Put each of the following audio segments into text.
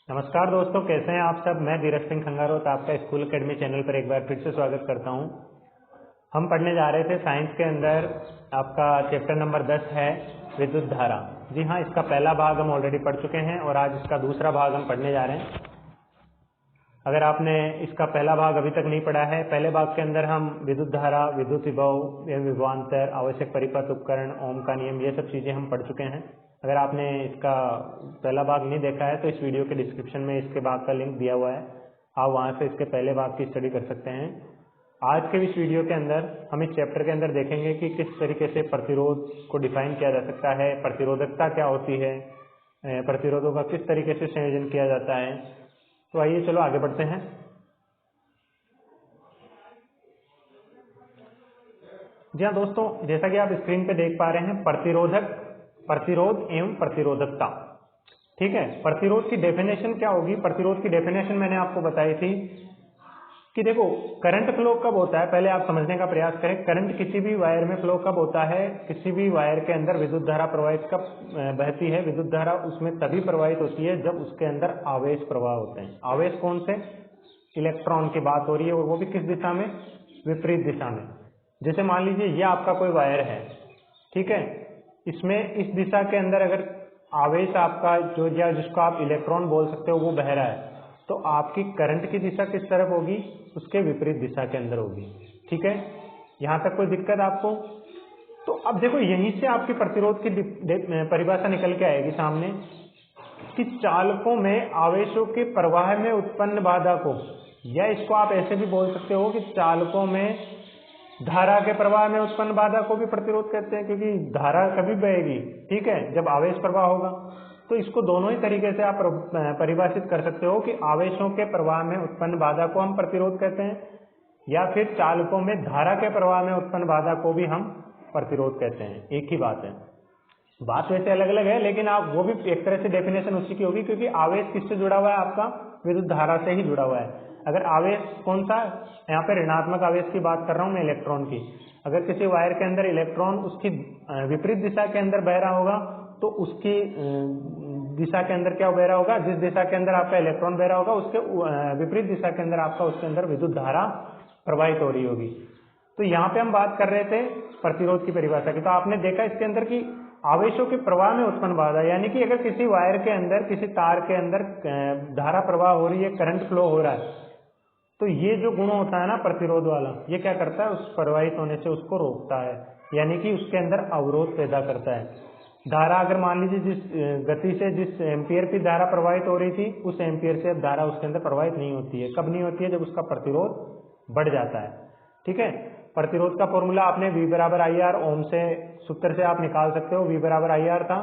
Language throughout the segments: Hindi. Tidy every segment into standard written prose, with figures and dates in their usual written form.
नमस्कार दोस्तों, कैसे हैं आप सब। मैं धीरज सिंह खंगारोत आपका स्कूल एकेडमी चैनल पर एक बार फिर से स्वागत करता हूं। हम पढ़ने जा रहे थे साइंस के अंदर आपका चैप्टर नंबर 10 है विद्युत धारा। जी हाँ, इसका पहला भाग हम ऑलरेडी पढ़ चुके हैं और आज इसका दूसरा भाग हम पढ़ने जा रहे हैं। अगर आपने इसका पहला भाग अभी तक नहीं पढ़ा है, पहले भाग के अंदर हम विद्युत धारा, विद्युत विभव एवं विभवांतर, आवश्यक परिपथ उपकरण, ओम का नियम, ये सब चीज़ें हम पढ़ चुके हैं। अगर आपने इसका पहला भाग नहीं देखा है तो इस वीडियो के डिस्क्रिप्शन में इसके भाग का लिंक दिया हुआ है, आप वहाँ से इसके पहले भाग की स्टडी कर सकते हैं। आज के इस वीडियो के अंदर हम इस चैप्टर के अंदर देखेंगे कि किस तरीके से प्रतिरोध को डिफाइन किया जा सकता है, प्रतिरोधकता क्या होती है, प्रतिरोधों का किस तरीके से संयोजन किया जाता है। तो आइए चलो आगे बढ़ते हैं। जी हाँ दोस्तों, जैसा कि आप स्क्रीन पे देख पा रहे हैं, प्रतिरोध एवं प्रतिरोधकता। ठीक है, प्रतिरोध की डेफिनेशन क्या होगी। प्रतिरोध की डेफिनेशन मैंने आपको बताई थी कि देखो, करंट फ्लो कब होता है, पहले आप समझने का प्रयास करें। करंट किसी भी वायर में फ्लो कब होता है, किसी भी वायर के अंदर विद्युत धारा प्रवाहित कब बहती है। विद्युत धारा उसमें तभी प्रवाहित होती है जब उसके अंदर आवेश प्रवाह होते हैं। आवेश कौन से, इलेक्ट्रॉन की बात हो रही है, और वो भी किस दिशा में, विपरीत दिशा में। जैसे मान लीजिए ये आपका कोई वायर है, ठीक है, इसमें इस दिशा के अंदर अगर आवेश आपका जो, या जिसको आप इलेक्ट्रॉन बोल सकते हो, वो बह रहा है, तो आपकी करंट की दिशा किस तरफ होगी, उसके विपरीत दिशा के अंदर होगी। ठीक है, यहां तक कोई दिक्कत आपको। तो अब देखो, यहीं से आपकी प्रतिरोध की परिभाषा निकल के आएगी सामने कि चालकों में आवेशों के प्रवाह में उत्पन्न बाधा को, या इसको आप ऐसे भी बोल सकते हो कि चालकों में धारा के प्रवाह में उत्पन्न बाधा को भी प्रतिरोध कहते हैं, क्योंकि धारा कभी बहेगी, ठीक है, जब आवेश प्रवाह होगा। तो इसको दोनों ही तरीके से आप परिभाषित कर सकते हो कि आवेशों के प्रवाह में उत्पन्न बाधा को हम प्रतिरोध कहते हैं, या फिर चालकों में धारा के प्रवाह में उत्पन्न बाधा को भी हम प्रतिरोध कहते हैं। एक ही बात है, बात वैसे अलग अलग है, लेकिन आप वो भी एक तरह से डेफिनेशन उसी की होगी, क्योंकि आवेश किससे जुड़ा हुआ है, आपका विद्युत धारा से ही जुड़ा हुआ है। अगर आवेश कौन सा, यहाँ पे ऋणात्मक आवेश की बात कर रहा हूँ मैं, इलेक्ट्रॉन की। अगर किसी वायर के अंदर इलेक्ट्रॉन उसकी विपरीत दिशा के अंदर बह रहा होगा, तो उसकी दिशा के अंदर क्या बह रहा होगा, जिस दिशा के अंदर आपका इलेक्ट्रॉन बह रहा होगा, उसके विपरीत दिशा के अंदर आपका उसके अंदर विद्युत धारा प्रवाहित हो रही होगी। तो यहाँ पे हम बात कर रहे थे प्रतिरोध की परिभाषा की। तो आपने देखा इसके अंदर की आवेशों के प्रवाह में उत्पन्न बाधा, यानी कि अगर किसी वायर के अंदर, किसी तार के अंदर धारा प्रवाह हो रही है, करंट फ्लो हो रहा है, तो ये जो गुण होता है ना प्रतिरोध वाला, ये क्या करता है, उस प्रवाहित होने से उसको रोकता है, यानी कि उसके अंदर अवरोध पैदा करता है। धारा अगर मान लीजिए जिस गति से, जिस एम्पियर की धारा प्रवाहित हो रही थी, उस एम्पियर से धारा उसके अंदर प्रवाहित नहीं होती है। कब नहीं होती है, जब उसका प्रतिरोध बढ़ जाता है। ठीक है, प्रतिरोध का फॉर्मूला आपने V बराबर IR, ओम से सूत्र से आप निकाल सकते हो। V बराबर IR था,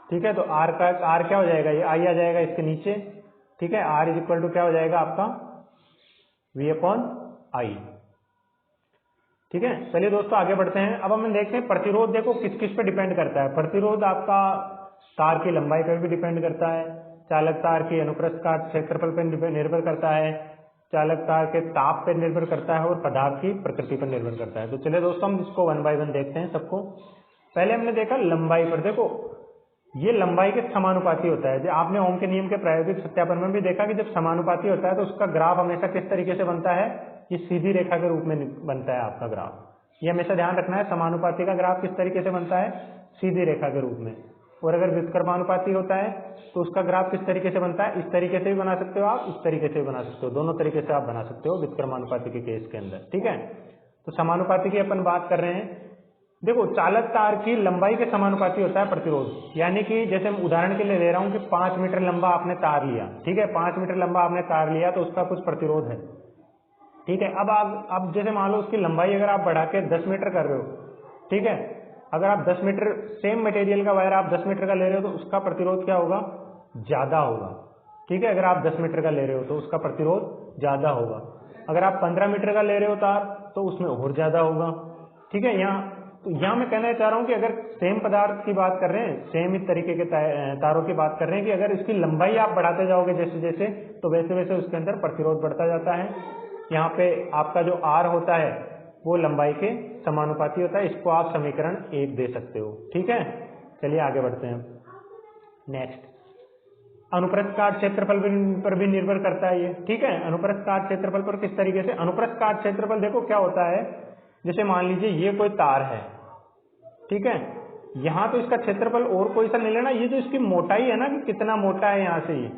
ठीक है, तो R क्या हो जाएगा, ये I आ जाएगा इसके नीचे। ठीक है, R इज इक्वल टू क्या हो जाएगा आपका, V अपॉन I। ठीक है, चलिए दोस्तों आगे बढ़ते हैं। अब हम देखते हैं प्रतिरोध, देखो किस किस पे डिपेंड करता है। प्रतिरोध आपका तार की लंबाई पर भी डिपेंड करता है, चालक तार की अनुप्रस्थ काट क्षेत्रफल पर निर्भर करता है, चालक तार के ताप पर निर्भर करता है, और पदार्थ की प्रकृति पर निर्भर करता है। तो चलिए दोस्तों हम इसको 1 बाय 1 देखते हैं सबको। पहले हमने देखा लंबाई पर। देखो ये लंबाई के समानुपाती होता है। जो आपने ओम के नियम के प्रायोगिक सत्यापन में भी देखा कि जब समानुपाती होता है तो उसका ग्राफ हमेशा किस तरीके से बनता है, ये सीधी रेखा के रूप में बनता है आपका ग्राफ। ये हमेशा ध्यान रखना है, समानुपाती का ग्राफ किस तरीके से बनता है, सीधी रेखा के रूप में। और अगर व्युत्क्रमानुपाती होता है तो उसका ग्राफ किस तरीके से बनता है, इस तरीके से भी बना सकते हो आप, इस तरीके से भी बना सकते हो, दोनों तरीके से आप बना सकते हो व्युत्क्रमानुपाती के केस के अंदर। ठीक है, तो समानुपाती की अपन बात कर रहे हैं। देखो चालक तार की लंबाई के समानुपाती होता है प्रतिरोध, यानी कि जैसे मैं उदाहरण के लिए ले रहा हूं कि 5 मीटर लंबा आपने तार लिया, ठीक है, 5 मीटर लंबा आपने तार लिया तो उसका कुछ प्रतिरोध है। ठीक है, अब जैसे मान लो उसकी लंबाई अगर आप बढ़ा के 10 मीटर कर रहे हो, ठीक है, अगर आप 10 मीटर सेम मटेरियल का वायर आप 10 मीटर का ले रहे हो तो उसका प्रतिरोध क्या होगा, ज्यादा होगा। ठीक है, अगर आप 10 मीटर का ले रहे हो तो उसका प्रतिरोध ज्यादा होगा। अगर आप 15 मीटर का ले रहे हो तार तो उसमें और ज्यादा होगा। ठीक है, यहाँ मैं कहना चाह रहा हूँ कि अगर सेम पदार्थ की बात कर रहे हैं, सेम इस तरीके के तारों की बात कर रहे हैं, कि अगर इसकी लंबाई आप बढ़ाते जाओगे जैसे जैसे, तो वैसे वैसे उसके अंदर प्रतिरोध बढ़ता जाता है। यहाँ पे आपका जो R होता है वो लंबाई के समानुपाती होता है। इसको आप समीकरण 1 दे सकते हो। ठीक है, चलिए आगे बढ़ते हैं। नेक्स्ट, अनुप्रस्थ काट क्षेत्रफल पर भी निर्भर करता है ये, ठीक है। अनुप्रस्थ काट क्षेत्रफल पर किस तरीके से, अनुप्रस्थ काट क्षेत्रफल देखो क्या होता है, जैसे मान लीजिए ये कोई तार है, ठीक है, यहाँ तो इसका क्षेत्रफल और कोई सा नहीं लेना, ये जो इसकी मोटाई है ना कि कितना मोटा है यहाँ से ये,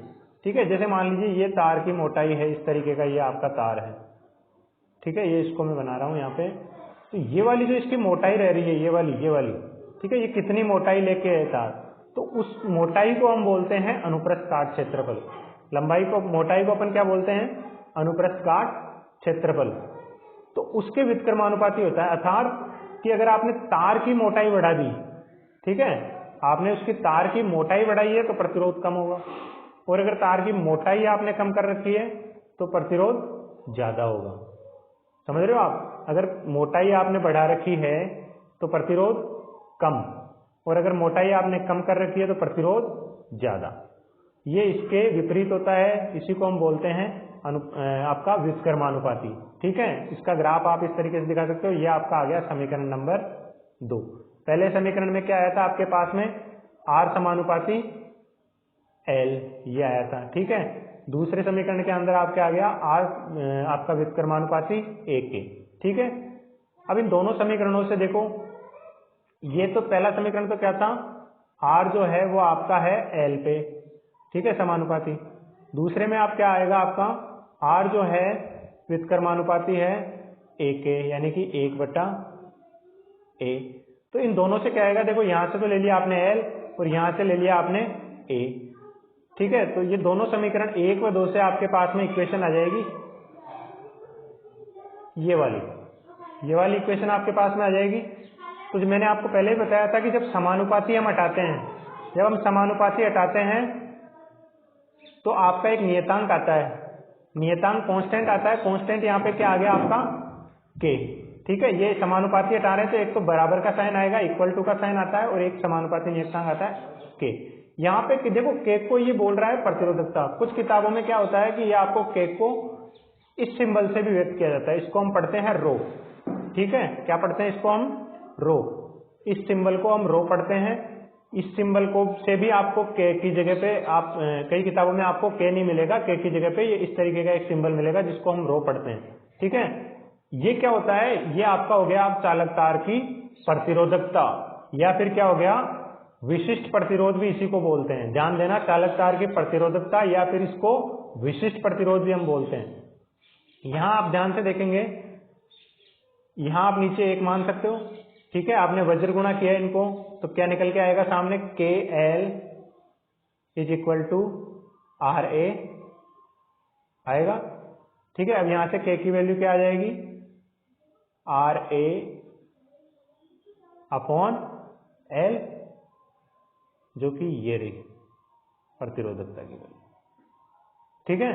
ठीक है। जैसे मान लीजिए ये तार की मोटाई है इस तरीके का, ये आपका तार है, ठीक है, ये इसको मैं बना रहा हूँ यहाँ पे, तो ये वाली जो इसकी मोटाई रह रही है, ये वाली, ठीक है, ये कितनी मोटाई लेके है तार, तो उस मोटाई को हम बोलते हैं अनुप्रस्थ काट क्षेत्रफल। लंबाई को, मोटाई को अपन क्या बोलते हैं, अनुप्रस्थ काट क्षेत्रफल। तो उसके व्युत्क्रमानुपाती होता है, अर्थात कि अगर आपने तार की मोटाई बढ़ा दी, ठीक है, आपने उसकी तार की मोटाई बढ़ाई है तो प्रतिरोध कम होगा, और अगर तार की मोटाई आपने कम कर रखी है तो प्रतिरोध ज्यादा होगा। समझ रहे हो आप, अगर मोटाई आपने बढ़ा रखी है तो प्रतिरोध कम, और अगर मोटाई आपने कम कर रखी है तो प्रतिरोध ज्यादा। ये इसके विपरीत होता है, इसी को हम बोलते हैं आपका व्युत्क्रमानुपाती, ठीक है। इसका ग्राफ आप इस तरीके से दिखा सकते हो। ये आपका आ गया समीकरण नंबर 2। पहले समीकरण में क्या आया था आपके पास में, R समानुपाती L, ये आया था, ठीक है। दूसरे समीकरण के अंदर आपके आ गया R आपका व्युत्क्रमानुपाती AK, ठीक है। अब इन दोनों समीकरणों से देखो, ये तो पहला समीकरण तो क्या था, R जो है वो आपका है L पे, ठीक है, समानुपाती। दूसरे में आप क्या आएगा, आपका R जो है व्युत्क्रमानुपाती है AK, यानी कि 1/A। तो इन दोनों से क्या आएगा, देखो यहां से तो ले लिया आपने L और यहां से ले लिया आपने A, ठीक है। तो ये दोनों समीकरण 1 व 2 से आपके पास में इक्वेशन आ जाएगी, ये वाली इक्वेशन आपके पास में आ जाएगी। तो जो मैंने आपको पहले ही बताया था कि जब समानुपाती हम हटाते हैं, जब हम समानुपाती हटाते हैं तो आपका एक नियतांक आता है, नियतांक कांस्टेंट आता है। कांस्टेंट यहाँ पे क्या आ गया आपका K, ठीक है। ये समानुपाती हटा रहे हैं तो एक तो बराबर का साइन आएगा, इक्वल टू का साइन आता है, और एक समानुपाती नियतांक आता है K। यहाँ पे देखो K को ये बोल रहा है प्रतिरोधकता। कुछ किताबों में क्या होता है कि ये आपको K को इस सिंबल से भी व्यक्त किया जाता है, इसको हम पढ़ते हैं रो, ठीक है। क्या पढ़ते हैं इसको हम, रो। इस सिंबल को हम रो पढ़ते हैं। इस सिंबल को से भी आपको K की जगह पे, आप कई किताबों में आपको K नहीं मिलेगा, K की जगह पे ये इस तरीके का एक सिंबल मिलेगा जिसको हम रो पढ़ते हैं, ठीक है। ये क्या होता है, ये आपका हो गया आप चालक तार की प्रतिरोधकता, या फिर क्या हो गया विशिष्ट प्रतिरोध भी इसी को बोलते हैं। ध्यान देना, चालक तार की प्रतिरोधकता या फिर इसको विशिष्ट प्रतिरोध भी हम बोलते हैं। यहां आप ध्यान से देखेंगे, यहां आप नीचे 1 मान सकते हो, ठीक है। आपने वज्र गुणा किया इनको तो क्या निकल के आएगा सामने, KL = RA आएगा, ठीक है। अब यहां से K की वैल्यू क्या आ जाएगी, RA/L, जो कि ये रही प्रतिरोधकता की वैल्यू, ठीक है।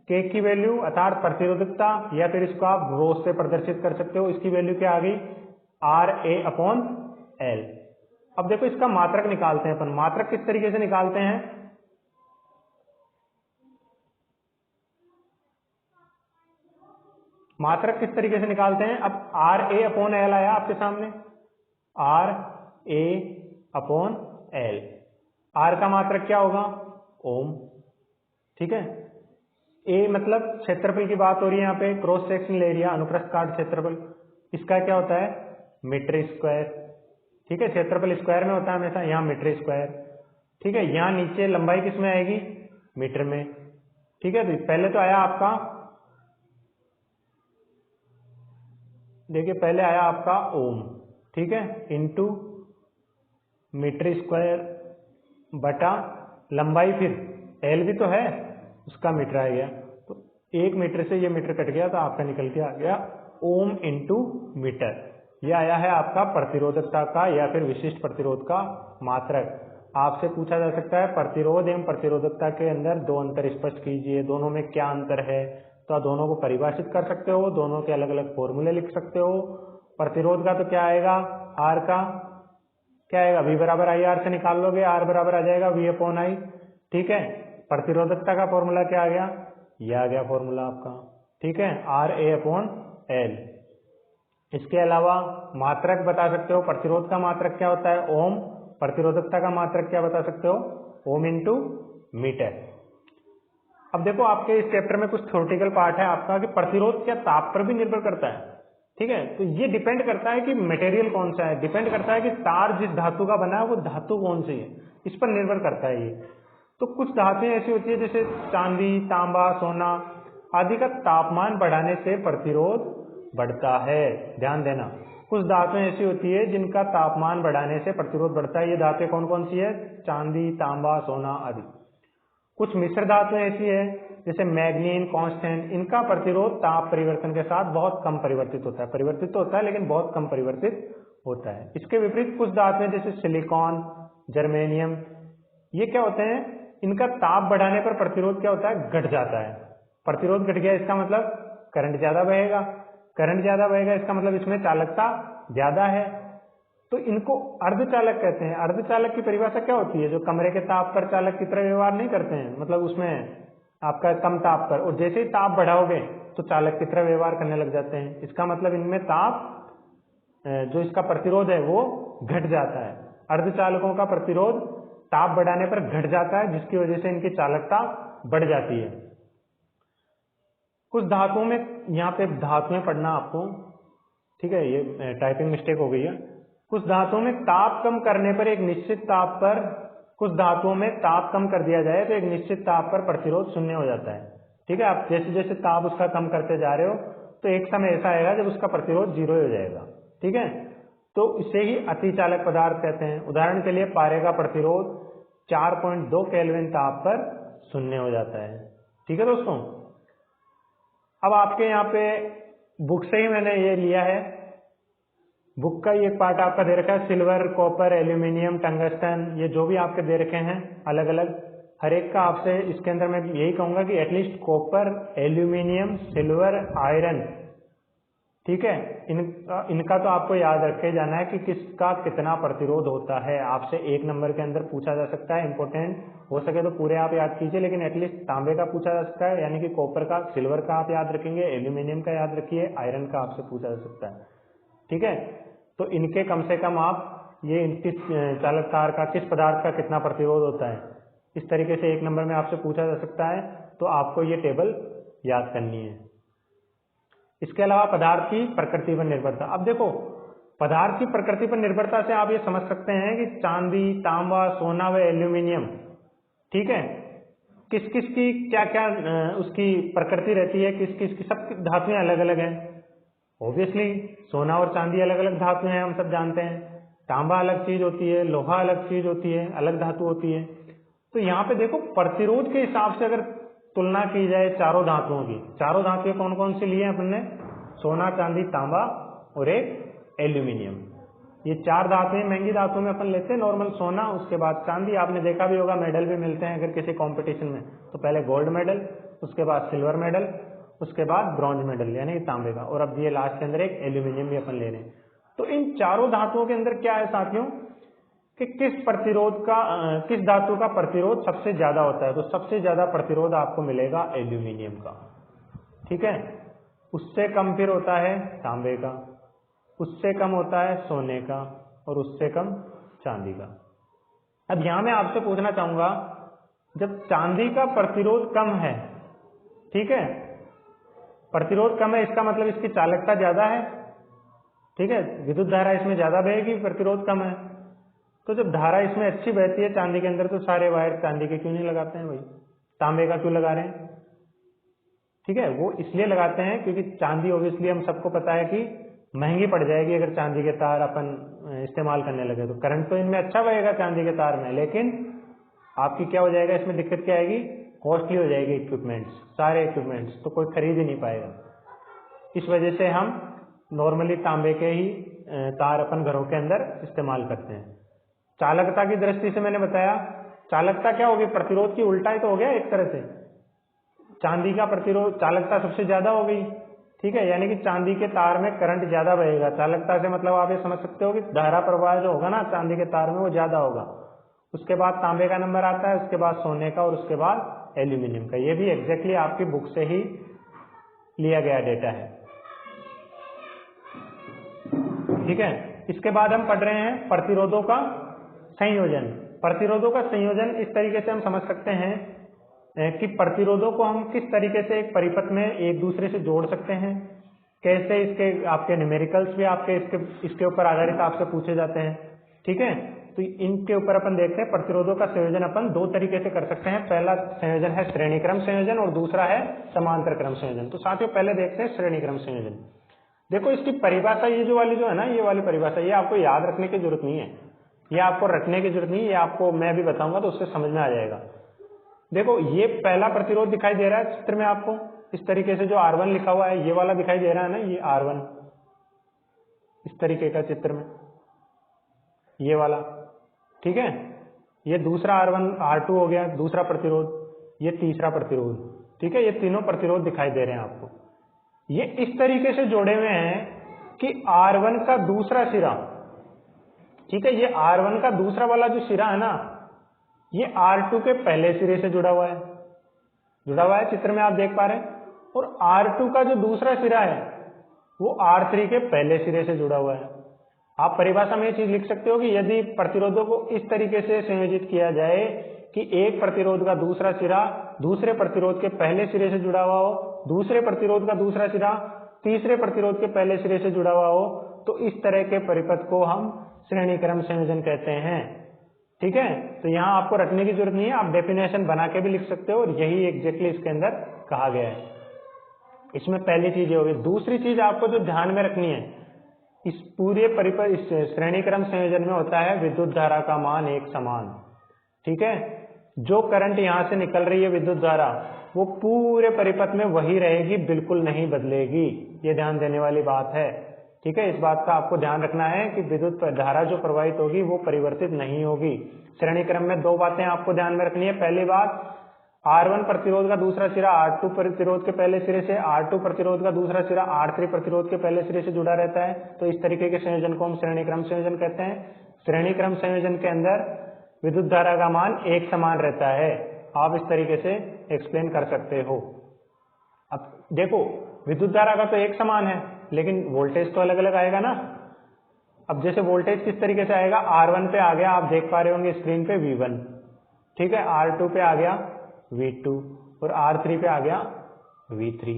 K की वैल्यू अर्थात प्रतिरोधकता, या फिर इसको आप रो से प्रदर्शित कर सकते हो, इसकी वैल्यू क्या आ गई, RA/L। अब देखो इसका मात्रक निकालते हैं अपन। मात्रक किस तरीके से निकालते हैं, मात्रक किस तरीके से निकालते हैं। अब RA/L आया आपके सामने, RA/L, R का मात्रक क्या होगा, ओम, ठीक है। A मतलब क्षेत्रफल की बात हो रही है यहाँ पे, क्रॉस सेक्शनल एरिया, अनुप्रस्थ काट क्षेत्रफल, इसका क्या होता है, मीटर स्क्वायर, ठीक है। क्षेत्रफल स्क्वायर में होता है हमेशा, यहाँ मीटर स्क्वायर, ठीक है। यहाँ नीचे लंबाई किस में आएगी, मीटर में, ठीक है। तो पहले तो आया आपका, देखिए पहले आया आपका ओम, ठीक है, इंटू मीटर स्क्वायर बटा लंबाई, फिर L भी तो है, उसका मीटर आ गया, तो 1 मीटर से ये मीटर कट गया तो आपका निकल के आ गया ओम इंटू मीटर। यह आया है आपका प्रतिरोधकता का या फिर विशिष्ट प्रतिरोध का मात्रक। आपसे पूछा जा सकता है प्रतिरोध एवं प्रतिरोधकता के अंदर 2 अंतर स्पष्ट कीजिए, दोनों में क्या अंतर है, तो आप दोनों को परिभाषित कर सकते हो, दोनों के अलग अलग फॉर्मूले लिख सकते हो। प्रतिरोध का तो क्या आएगा, R का क्या आएगा, V = IR से निकाल लोगे, R बराबर आ जाएगा V/I, ठीक है। प्रतिरोधकता का फॉर्मूला क्या आ गया, यह आ गया फॉर्मूला आपका, ठीक है, RA/L। इसके अलावा मात्रक बता सकते हो, प्रतिरोध का मात्रक क्या होता है, ओम, प्रतिरोधकता का मात्रक क्या बता सकते हो, ओम इंटू मीटर। अब देखो आपके इस चैप्टर में कुछ थ्योरेटिकल पार्ट है आपका कि प्रतिरोध क्या ताप पर भी निर्भर करता है। ठीक है, तो ये डिपेंड करता है कि मटेरियल कौन सा है, डिपेंड करता है कि तार जिस धातु का बना है वो धातु कौन सी है, इस पर निर्भर करता है ये। तो कुछ धातुएं ऐसी होती है जैसे चांदी, तांबा, सोना आदि का तापमान बढ़ाने से प्रतिरोध बढ़ता है, ध्यान देना। कुछ धातुएं ऐसी होती है जिनका तापमान बढ़ाने से प्रतिरोध बढ़ता है। ये धातुएं कौन कौन सी है? चांदी, तांबा, सोना आदि। कुछ मिश्र धातुएं ऐसी है जैसे मैग्नीन, कांस्टेंट, इनका प्रतिरोध ताप परिवर्तन के साथ बहुत कम परिवर्तित होता है, परिवर्तित तो होता है लेकिन बहुत कम परिवर्तित होता है। इसके विपरीत कुछ धातुएं जैसे सिलिकॉन, जर्मेनियम, ये क्या होते हैं, इनका ताप बढ़ाने पर प्रतिरोध क्या होता है? घट जाता है। प्रतिरोध घट गया इसका मतलब करंट ज्यादा बहेगा, करंट ज्यादा बहेगा इसका मतलब इसमें चालकता ज्यादा है, तो इनको अर्धचालक कहते हैं। अर्धचालक की परिभाषा क्या होती है? जो कमरे के ताप पर चालक की तरह व्यवहार नहीं करते हैं, मतलब उसमें आपका कम ताप पर, और जैसे ही ताप बढ़ाओगे तो चालक की तरह व्यवहार करने लग जाते हैं। इसका मतलब इनमें ताप, जो इसका प्रतिरोध है वो घट जाता है। अर्धचालकों का प्रतिरोध ताप बढ़ाने पर घट जाता है, जिसकी वजह से इनकी चालकता बढ़ जाती है। कुछ धातुओं में, यहाँ पे धातुएं पढ़ना आपको, ठीक है, ये टाइपिंग मिस्टेक हो गई है। कुछ धातुओं में ताप कम करने पर एक निश्चित ताप पर, कुछ धातुओं में ताप कम कर दिया जाए तो एक निश्चित ताप पर प्रतिरोध शून्य हो जाता है। ठीक है, आप जैसे जैसे ताप उसका कम करते जा रहे हो तो एक समय ऐसा आएगा जब उसका प्रतिरोध 0 हो जाएगा। ठीक है, तो इसे ही अतिचालक पदार्थ कहते हैं। उदाहरण के लिए पारे का प्रतिरोध 4.2 केल्विन ताप पर शून्य हो जाता है। ठीक है दोस्तों, अब आपके यहाँ पे बुक से ही मैंने ये लिया है, बुक का ये पार्ट आपका दे रखा है, सिल्वर, कॉपर, एल्यूमिनियम, टंगस्टन, ये जो भी आपके दे रखे हैं अलग अलग, हर एक का आपसे इसके अंदर मैं यही कहूंगा कि at least copper, aluminium, silver, iron, ठीक है, इनका तो आपको याद रखे जाना है कि किसका कितना प्रतिरोध होता है। आपसे 1 नंबर के अंदर पूछा जा सकता है, इंपॉर्टेंट हो सके तो पूरे आप याद कीजिए, लेकिन एटलीस्ट तांबे का पूछा जा सकता है, यानी कि कॉपर का, सिल्वर का आप याद रखेंगे, एल्यूमिनियम का याद रखिए, आयरन का आपसे पूछा जा सकता है। ठीक है, तो इनके कम से कम आप ये किस चालक तार का, किस पदार्थ का कितना प्रतिरोध होता है, इस तरीके से 1 नंबर में आपसे पूछा जा सकता है, तो आपको ये टेबल याद करनी है। इसके अलावा पदार्थ की प्रकृति पर निर्भरता। अब देखो, पदार्थ की प्रकृति पर निर्भरता से आप ये समझ सकते हैं कि चांदी, तांबा, सोना व एल्यूमिनियम, ठीक है, किस किस की क्या क्या उसकी प्रकृति रहती है, किस किस की, सब धातुएं अलग अलग हैं। ऑब्वियसली सोना और चांदी अलग अलग धातु हैं, हम सब जानते हैं। तांबा अलग चीज होती है, लोहा अलग चीज होती है, अलग धातु होती है। तो यहाँ पे देखो, प्रतिरोध के हिसाब से अगर तुलना की जाए चारों धातुओं की, चारों धातुएं कौन कौन सी ली है अपन ने? सोना, चांदी, तांबा और एक एल्यूमिनियम। ये 4 धातुएं महंगी धातुओं में अपन लेते हैं, नॉर्मल सोना, उसके बाद चांदी। आपने देखा भी होगा मेडल भी मिलते हैं अगर किसी कंपटीशन में, तो पहले गोल्ड मेडल, उसके बाद सिल्वर मेडल, उसके बाद ब्रॉन्ज मेडल यानी तांबे का, और अब ये लास्ट के अंदर एक एल्यूमिनियम भी अपन ले रहे हैं। तो इन चारों धातुओं के अंदर क्या है साथियों कि किस प्रतिरोध का, किस धातु का प्रतिरोध सबसे ज्यादा होता है? तो सबसे ज्यादा प्रतिरोध आपको मिलेगा एल्यूमिनियम का। ठीक है, उससे कम फिर होता है तांबे का, उससे कम होता है सोने का, और उससे कम चांदी का। अब यहां मैं आपसे पूछना चाहूंगा, जब चांदी का प्रतिरोध कम है, ठीक है, प्रतिरोध कम है इसका मतलब इसकी चालकता ज्यादा है, ठीक है, विद्युत धारा इसमें ज्यादा बहेगी, प्रतिरोध कम है। तो जब धारा इसमें अच्छी बहती है चांदी के अंदर, तो सारे वायर चांदी के क्यों नहीं लगाते हैं भाई, तांबे का क्यों लगा रहे हैं? ठीक है, वो इसलिए लगाते हैं क्योंकि चांदी ऑब्वियसली हम सबको पता है कि महंगी पड़ जाएगी। अगर चांदी के तार अपन इस्तेमाल करने लगे तो करंट तो इनमें अच्छा बहेगा चांदी के तार में, लेकिन आपकी क्या हो जाएगा, इसमें दिक्कत क्या आएगी, कॉस्टली हो जाएगी इक्विपमेंट्स, सारे इक्विपमेंट्स, तो कोई खरीद ही नहीं पाएगा। इस वजह से हम नॉर्मली तांबे के ही तार अपन घरों के अंदर इस्तेमाल करते हैं। चालकता की दृष्टि से मैंने बताया, चालकता क्या होगी, प्रतिरोध की उल्टा ही तो हो गया एक तरह से। चांदी का प्रतिरोध, चालकता सबसे ज्यादा हो गई, ठीक है, यानी कि चांदी के तार में करंट ज्यादा बहेगा। चालकता से मतलब आप ये समझ सकते हो कि धारा प्रवाह जो होगा ना चांदी के तार में, वो ज्यादा होगा। उसके बाद तांबे का नंबर आता है, उसके बाद सोने का, और उसके बाद एल्यूमिनियम का। ये भी एग्जैक्टली आपकी बुक से ही लिया गया डेटा है। ठीक है, इसके बाद हम पढ़ रहे हैं प्रतिरोधों का संयोजन। प्रतिरोधों का संयोजन इस तरीके से हम समझ सकते हैं कि प्रतिरोधों को हम किस तरीके से एक परिपथ में एक दूसरे से जोड़ सकते हैं, कैसे इसके आपके न्यूमेरिकल्स भी आपके इसके ऊपर आधारित आपसे पूछे जाते हैं। ठीक है, तो इनके ऊपर अपन देखते हैं प्रतिरोधों का संयोजन अपन दो तरीके से कर सकते हैं। पहला संयोजन है श्रेणी क्रम संयोजन और दूसरा है समांतर क्रम संयोजन। तो साथियों पहले देखते हैं श्रेणी क्रम संयोजन। देखो इसकी परिभाषा ये जो वाली जो है ना, ये वाली परिभाषा, ये आपको याद रखने की जरूरत नहीं है, ये आपको रटने की जरूरत नहीं है, ये आपको मैं अभी बताऊंगा तो उससे समझ में आ जाएगा। देखो ये पहला प्रतिरोध दिखाई दे रहा है चित्र में आपको इस तरीके से, जो R1 लिखा हुआ है ये वाला दिखाई दे रहा है ना, ये R1 इस तरीके का चित्र में ये वाला। ठीक है, ये दूसरा R1 R2 हो गया दूसरा प्रतिरोध, ये तीसरा प्रतिरोध। ठीक है, ये तीनों प्रतिरोध दिखाई दे रहे हैं आपको। ये इस तरीके से जोड़े हुए हैं कि R1 का दूसरा सिरा, ठीक है, ये R1 का दूसरा वाला जो सिरा है ना, ये R2 के पहले सिरे से जुड़ा हुआ है चित्र में आप देख पा रहे हैं, और R2 का जो दूसरा सिरा है वो R3 के पहले सिरे से जुड़ा हुआ है। आप परिभाषा में ये चीज लिख सकते हो कि यदि प्रतिरोधों को इस तरीके से संयोजित किया जाए कि एक प्रतिरोध का दूसरा सिरा दूसरे प्रतिरोध के पहले सिरे से जुड़ा हुआ हो, दूसरे प्रतिरोध का दूसरा सिरा तीसरे प्रतिरोध के पहले सिरे से जुड़ा हुआ हो, तो इस तरह के परिपथ को हम श्रेणी क्रम संयोजन कहते हैं। ठीक है, तो यहाँ आपको रटने की जरूरत नहीं है, आप डेफिनेशन बना के भी लिख सकते हो, और यही एग्जैक्टली इसके अंदर कहा गया है। इसमें पहली चीज ये होगी। दूसरी चीज आपको जो ध्यान में रखनी है, इस पूरे परिपथ इस श्रेणी क्रम संयोजन में होता है विद्युत धारा का मान एक समान। ठीक है, जो करंट यहां से निकल रही है विद्युत धारा वो पूरे परिपथ में वही रहेगी, बिल्कुल नहीं बदलेगी। ये ध्यान देने वाली बात है। ठीक है, इस बात का आपको ध्यान रखना है कि विद्युत धारा जो प्रवाहित होगी वो परिवर्तित नहीं होगी। श्रेणी क्रम में दो बातें आपको ध्यान में रखनी है। पहली बात, R1 प्रतिरोध का दूसरा सिरा R2 प्रतिरोध के पहले सिरे से, R2 प्रतिरोध का दूसरा सिरा R3 प्रतिरोध के पहले सिरे से जुड़ा रहता है, तो इस तरीके के संयोजन को हम श्रेणी क्रम संयोजन कहते हैं। श्रेणी क्रम संयोजन के अंदर विद्युत धारा का मान एक समान रहता है। आप इस तरीके से एक्सप्लेन कर सकते हो। अब देखो विद्युत धारा का तो एक समान है, लेकिन वोल्टेज तो अलग अलग आएगा ना। अब जैसे वोल्टेज किस तरीके से आएगा, R1 पे आ गया, आप देख पा रहे होंगे स्क्रीन पे V1, ठीक है, R2 पे आ गया V2 और R3 पे आ गया V3।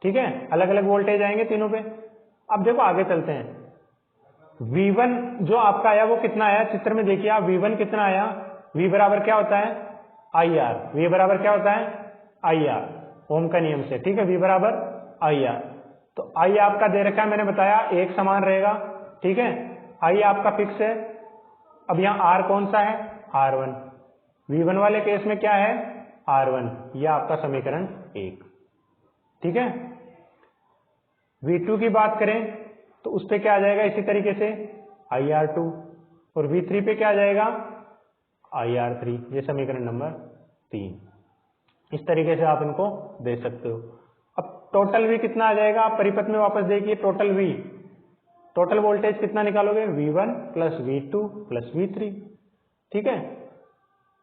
ठीक है, अलग अलग वोल्टेज आएंगे तीनों पे। अब देखो आगे चलते हैं। V1 जो आपका आया वो कितना आया, चित्र में देखिए आप, V1 कितना आया, V बराबर क्या होता है IR, V बराबर क्या होता है IR, ओम का नियम से। ठीक है, V बराबर IR, तो I आपका दे रखा है, मैंने बताया एक समान रहेगा। ठीक है, I आपका फिक्स है। अब यहाँ R कौन सा है, R1, V1 वाले केस में क्या है R1, यह आपका समीकरण 1। ठीक है, V2 की बात करें तो उस पे क्या आ जाएगा, इसी तरीके से IR2, और V3 पे क्या आ जाएगा IR3, ये समीकरण नंबर 3। इस तरीके से आप इनको दे सकते हो। अब टोटल V कितना आ जाएगा, आप परिपथ में वापस देखिए, टोटल V, टोटल वोल्टेज कितना निकालोगे, V1 plus V2 plus V3। ठीक है,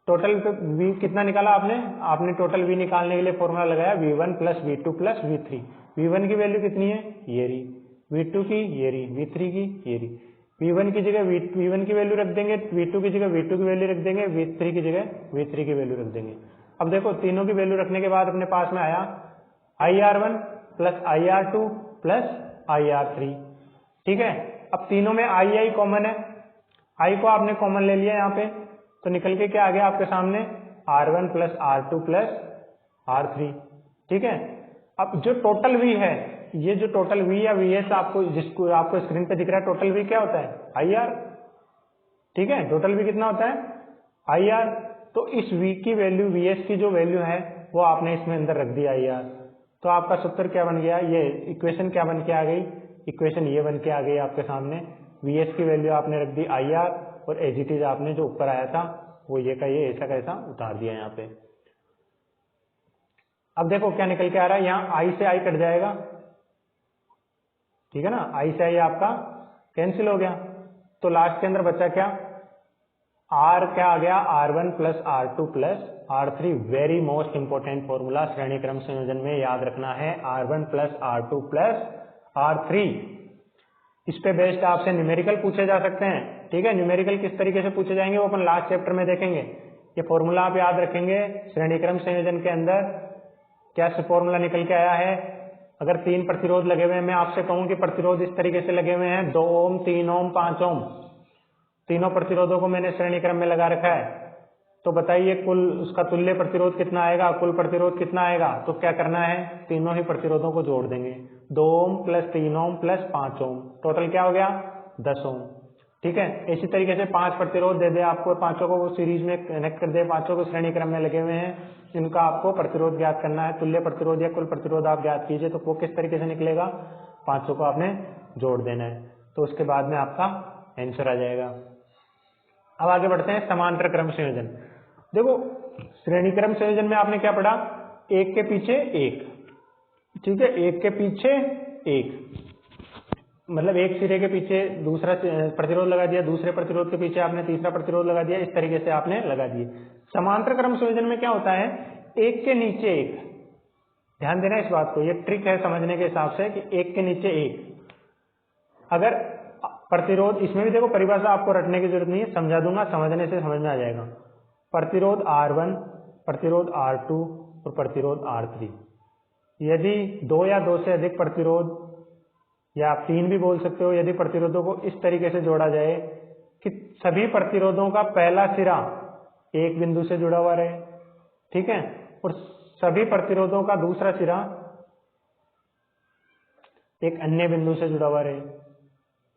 टोटल V कितना निकाला आपने टोटल V निकालने के लिए फॉर्मूला लगाया V1 plus V2 plus V3। V1 की वैल्यू कितनी है, ये रही, V2 की ये रही, V3 की ये रही। V1 की जगह V1 की वैल्यू रख देंगे, V2 की जगह V2 की वैल्यू रख देंगे, V3 की जगह V3 की वैल्यू रख देंगे। अब देखो तीनों की वैल्यू रखने के बाद अपने पास में आया IR1 plus IR2 plus IR3। ठीक है, अब तीनों में I कॉमन है, I को आपने कॉमन ले लिया यहाँ पे, तो निकल के क्या आ गया आपके सामने R1 plus R2 plus R3। ठीक है, अब जो टोटल V है, ये जो टोटल V या VS आपको जिसको आपको स्क्रीन पे दिख रहा है, टोटल V क्या होता है IR। ठीक है, टोटल V कितना होता है IR, तो इस V की वैल्यू, VS की जो वैल्यू है वो आपने इसमें अंदर रख दी IR। तो आपका सूत्र क्या बन गया, ये इक्वेशन क्या बन के आ गई, इक्वेशन ये बन के आ गई आपके सामने। VS की वैल्यू आपने रख दी IR, और एज इट इज आपने जो ऊपर आया था वो ये का ये ऐसा कैसा उतार दिया यहाँ पे। अब देखो क्या निकल के आ रहा है, यहाँ I से I कट जाएगा। ठीक है ना, I से I आपका कैंसिल हो गया, तो लास्ट के अंदर बचा क्या, R क्या आ गया R1 plus R2 plus R3। Very most important formula श्रेणी क्रम संयोजन में याद रखना है, R1 plus R2 plus R3। इस पे बेस्ड आपसे न्यूमेरिकल पूछे जा सकते हैं। ठीक है, न्यूमेरिकल किस तरीके से पूछे जाएंगे वो अपन लास्ट चैप्टर में देखेंगे। ये फॉर्मूला आप याद रखेंगे, श्रेणीक्रम संयोजन के अंदर क्या फॉर्मूला निकल के आया है। अगर 3 प्रतिरोध लगे हुए हैं, मैं आपसे कहूं कि प्रतिरोध इस तरीके से लगे हुए हैं 2 ओम, 3 ओम, 5 ओम, तीनों प्रतिरोधों को मैंने श्रेणी क्रम में लगा रखा है। तो बताइए कुल उसका तुल्य प्रतिरोध कितना आएगा, कुल प्रतिरोध कितना आएगा। तो क्या करना है, तीनों ही प्रतिरोधों को जोड़ देंगे, 2 ओम प्लस 3 ओम प्लस 5 ओम, टोटल क्या हो गया 10 ओम। ठीक है, इसी तरीके से 5 प्रतिरोध दे दे आपको, पांचों को वो सीरीज में कनेक्ट कर दे, पांचों को श्रेणी क्रम में लगे हुए हैं, इनका आपको प्रतिरोध ज्ञात करना है। तुल्य प्रतिरोध या कुल प्रतिरोध आप ज्ञात कीजिए, तो वो किस तरीके से निकलेगा, पांचों को आपने जोड़ देना है, तो उसके बाद में आपका आंसर आ जाएगा। अब आगे बढ़ते हैं समांतर क्रम संयोजन। देखो श्रेणी क्रम संयोजन में आपने क्या पढ़ा, एक के पीछे एक। ठीक है, एक के पीछे एक, मतलब एक सिरे के पीछे दूसरा प्रतिरोध लगा दिया, दूसरे प्रतिरोध के पीछे आपने तीसरा प्रतिरोध लगा दिया, इस तरीके से आपने लगा दिए। समांतर क्रम संयोजन में क्या होता है, एक के नीचे एक। ध्यान देना इस बात को, ये ट्रिक है समझने के हिसाब से कि एक के नीचे एक। अगर प्रतिरोध, इसमें भी देखो परिभाषा आपको रटने की जरूरत नहीं है, समझा दूंगा, समझने से समझ में आ जाएगा। प्रतिरोध R1, प्रतिरोध R2 और प्रतिरोध R3, यदि 2 या 2 से अधिक प्रतिरोध, या आप 3 भी बोल सकते हो, यदि प्रतिरोधों को इस तरीके से जोड़ा जाए कि सभी प्रतिरोधों का पहला सिरा एक बिंदु से जुड़ा हुआ रहे, ठीक है, और सभी प्रतिरोधों का दूसरा सिरा एक अन्य बिंदु से जुड़ा हुआ रहे,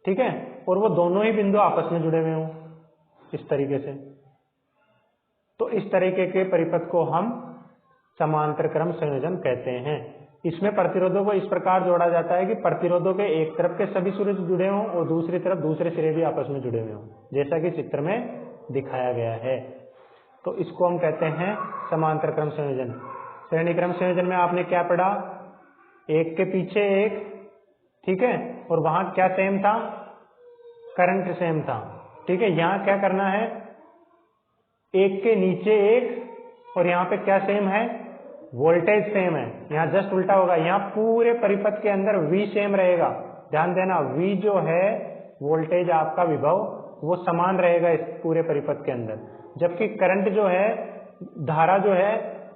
ठीक है, और वो दोनों ही बिंदु आपस में जुड़े हुए हों इस तरीके से, तो इस तरीके के परिपथ को हम समांतर क्रम संयोजन कहते हैं। इसमें प्रतिरोधों को इस प्रकार जोड़ा जाता है कि प्रतिरोधों के एक तरफ के सभी सिरे जुड़े हों और दूसरी तरफ दूसरे सिरे भी आपस में जुड़े हुए हों, जैसा कि चित्र में दिखाया गया है। तो इसको हम कहते हैं समांतर क्रम संयोजन। श्रेणी क्रम संयोजन में आपने क्या पढ़ा, एक के पीछे एक, ठीक है, और वहां क्या सेम था, करंट सेम था। ठीक है, यहां क्या करना है, एक के नीचे एक, और यहां पे क्या सेम है, वोल्टेज सेम है। यहां जस्ट उल्टा होगा, यहां पूरे परिपथ के अंदर V सेम रहेगा। ध्यान देना, V जो है वोल्टेज आपका विभव, वो समान रहेगा इस पूरे परिपथ के अंदर, जबकि करंट जो है, धारा जो है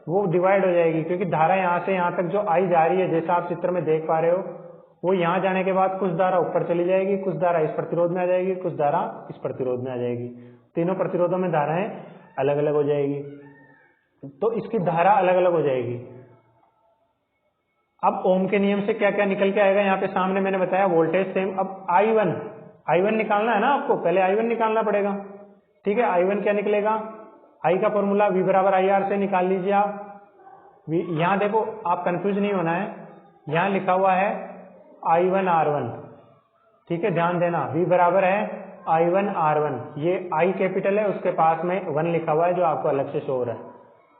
वो डिवाइड हो जाएगी, क्योंकि धारा यहां से यहां तक जो आई जा रही है, जैसा आप चित्र में देख पा रहे हो, वो यहां जाने के बाद कुछ धारा ऊपर चली जाएगी, कुछ धारा इस प्रतिरोध में आ जाएगी, कुछ धारा इस प्रतिरोध में आ जाएगी। तीनों प्रतिरोधों में धाराएं अलग अलग हो जाएगी, तो इसकी धारा अलग अलग हो जाएगी। अब ओम के नियम से क्या क्या निकल के आएगा, यहाँ पे सामने मैंने बताया वोल्टेज सेम। अब I1 निकालना है ना आपको, पहले I1 निकालना पड़ेगा। ठीक है, I1 क्या निकलेगा, I का फॉर्मूला V बराबर IR से निकाल लीजिए आप। यहाँ देखो, आप कंफ्यूज नहीं होना है, यहाँ लिखा हुआ है I1 R1, ठीक है, ध्यान देना, V बराबर है I1 R1, ये I कैपिटल है, उसके पास में 1 लिखा हुआ है जो आपको अलग से शो हो रहा है।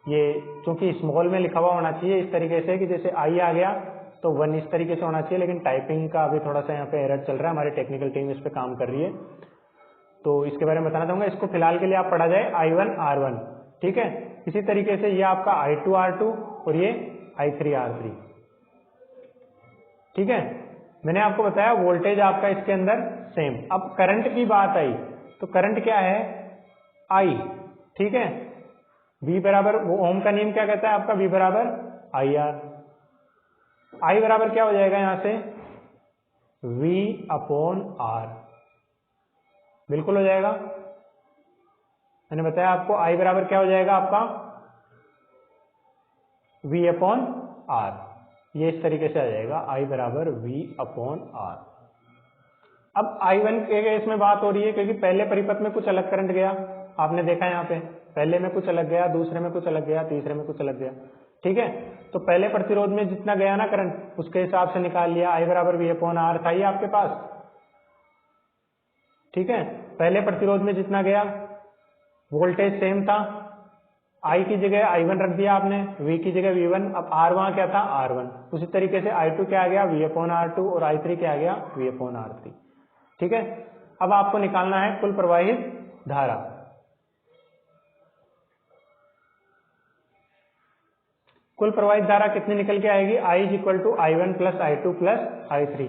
ये चूंकि स्मॉल में लिखा हुआ होना चाहिए इस तरीके से कि जैसे I आ गया तो 1 इस तरीके से होना चाहिए, लेकिन टाइपिंग का अभी थोड़ा सा यहाँ पे एरर चल रहा है, हमारी टेक्निकल टीम इस पे काम कर रही है, तो इसके बारे में बताना चाहूंगा। इसको फिलहाल के लिए आप पढ़ा जाए I1 R1, ठीक है। इसी तरीके से ये आपका I2 R2 और ये I3 R3, ठीक है। मैंने आपको बताया वोल्टेज आपका इसके अंदर सेम। अब करंट की बात आई तो करंट क्या है, I, ठीक है। V बराबर, वो ओम का नियम क्या कहता है आपका, V बराबर IR। I बराबर क्या हो जाएगा यहां से, V/R, बिल्कुल हो जाएगा। मैंने बताया आपको I बराबर क्या हो जाएगा आपका, V/R, ये इस तरीके से आ जाएगा, I बराबर V/R। अब I1 के केस में बात हो रही है क्योंकि पहले परिपथ में कुछ अलग करंट गया, आपने देखा यहाँ पे, पहले में कुछ अलग गया, दूसरे में कुछ अलग गया, तीसरे में कुछ अलग गया, ठीक है। तो पहले प्रतिरोध में जितना गया ना करंट, उसके हिसाब से निकाल लिया, I बराबर V/R था ये आपके पास, ठीक है। पहले प्रतिरोध में जितना गया, वोल्टेज सेम था, I की जगह I1 रख दिया आपने, V की जगह V1, अब R वहां क्या था, R1। उसी तरीके से I2 क्या आ गया, V/R2, और I3 क्या आ गया, V/R3, ठीक है। अब आपको निकालना है कुल प्रवाहित धारा। कुल प्रवाहित धारा कितनी निकल के आएगी, I = I1 + I2 + I3।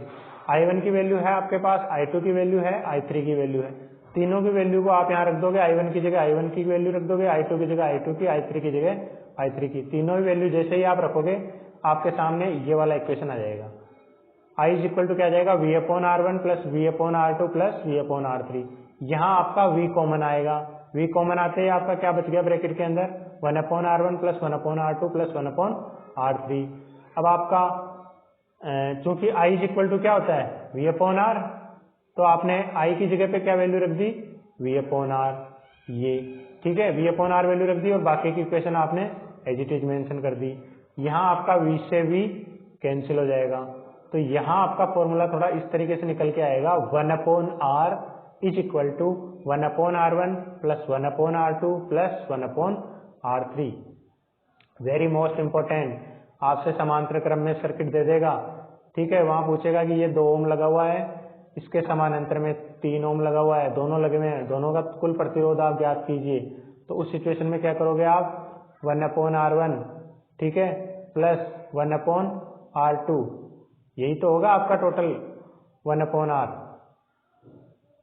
I1 की वैल्यू है आपके पास, I2 की वैल्यू है, I3 की वैल्यू है। तीनों की वैल्यू को आप यहाँ रख दोगे, I1 की जगह I1 की वैल्यू रख दोगे, I2 की जगह I2 की, I3 की जगह I3 की। तीनों ही वैल्यू जैसे ही आप रखोगे आपके सामने ये वाला इक्वेशन आ जाएगा। I इज इक्वल टू क्या आ जाएगा, V/R1 plus V/R2 plus V/R3। यहाँ आपका V कॉमन आएगा, V कॉमन आते ही आपका क्या बच गया ब्रैकेट के अंदर, 1/R1 plus 1/R2 plus 1/R3। अब आपका चूंकि I इज इक्वल टू क्या होता है, V/R, तो आपने I की जगह पे क्या वैल्यू रख दी, V/R, ये ठीक है, V/R वैल्यू रख दी और बाकी की इक्वेशन आपने एज इट इज मेंशन कर दी। यहाँ आपका V से V कैंसिल हो जाएगा, तो यहाँ आपका फॉर्मूला थोड़ा इस तरीके से निकल के आएगा, 1/R is equal to 1/R1 plus 1/R2 plus 1/R3। Very most important, आपसे समांतर क्रम में सर्किट दे देगा, ठीक है, वहां पूछेगा कि ये 2 ओम लगा हुआ है, इसके समानांतर में 3 ओम लगा हुआ है, दोनों लगे हुए हैं, दोनों का कुल प्रतिरोध आप ज्ञात कीजिए। तो उस सिचुएशन में क्या करोगे आप, 1/R1 ठीक है प्लस 1/R2, यही तो होगा आपका टोटल 1/R,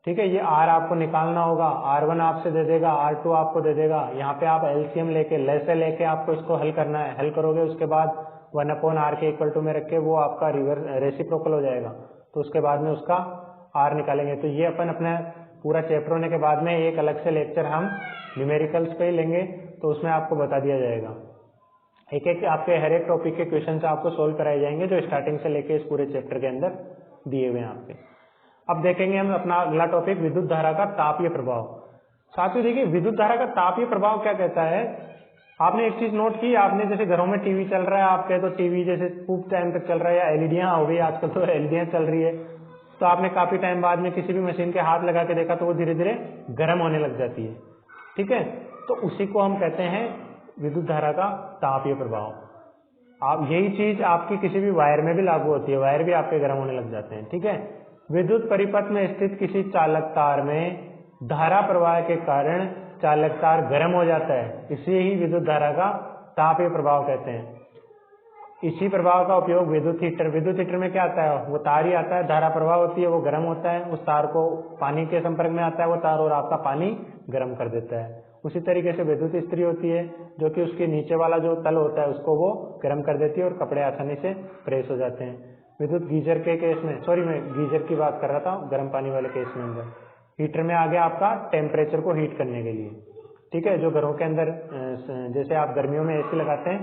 ठीक है। ये R आपको निकालना होगा, R1 आपसे दे देगा, R2 आपको दे देगा। यहाँ पे आप LCM लेके आपको इसको हल करना है, हल करोगे उसके बाद 1/R के इक्वल टू में रख के वो आपका रेसिप्रोकल हो जाएगा, तो उसके बाद में उसका R निकालेंगे। तो ये अपन अपना पूरा चैप्टर होने के बाद में एक अलग से लेक्चर हम न्यूमेरिकल्स पे ही लेंगे, तो उसमें आपको बता दिया जाएगा, एक एक आपके हर एक टॉपिक के क्वेश्चन आपको सोल्व कराए जाएंगे जो स्टार्टिंग से लेके इस पूरे चैप्टर के अंदर दिए हुए हैं आपके। अब देखेंगे हम अपना अगला टॉपिक, विद्युत धारा का तापीय प्रभाव। साथियों देखिए, विद्युत धारा का तापीय प्रभाव क्या कहता है। आपने एक चीज नोट की, आपने जैसे घरों में टीवी चल रहा है आपके, तो टीवी जैसे खूब टाइम तक चल रहा है, या एलईडियां हो गई आजकल, तो एलईडियां चल रही है, तो आपने काफी टाइम बाद में किसी भी मशीन के हाथ लगा के देखा तो वो धीरे धीरे गर्म होने लग जाती है, ठीक है। तो उसी को हम कहते हैं विद्युत धारा का तापीय प्रभाव। आप यही चीज आपकी किसी भी वायर में भी लागू होती है, वायर भी आपके गर्म होने लग जाते हैं, ठीक है। विद्युत परिपथ में स्थित किसी चालक तार में धारा प्रवाह के कारण चालक तार गर्म हो जाता है, इसे ही विद्युत धारा का तापीय प्रभाव कहते हैं। इसी प्रभाव का उपयोग विद्युत हीटर में क्या आता है, वो तार ही आता है, धारा प्रवाह होती है, वो गर्म होता है, उस तार को पानी के संपर्क में आता है वो तार, और आपका पानी गर्म कर देता है। उसी तरीके से विद्युत इस्त्री होती है, जो कि उसके नीचे वाला जो तल होता है उसको वो गर्म कर देती है और कपड़े आसानी से प्रेस हो जाते हैं। विद्युत गीजर के केस में, सॉरी मैं गीजर की बात कर रहा था, गर्म पानी वाले केस में अंदर हीटर में आ गया आपका टेम्परेचर को हीट करने के लिए, ठीक है। जो घरों के अंदर जैसे आप गर्मियों में एसी लगाते हैं,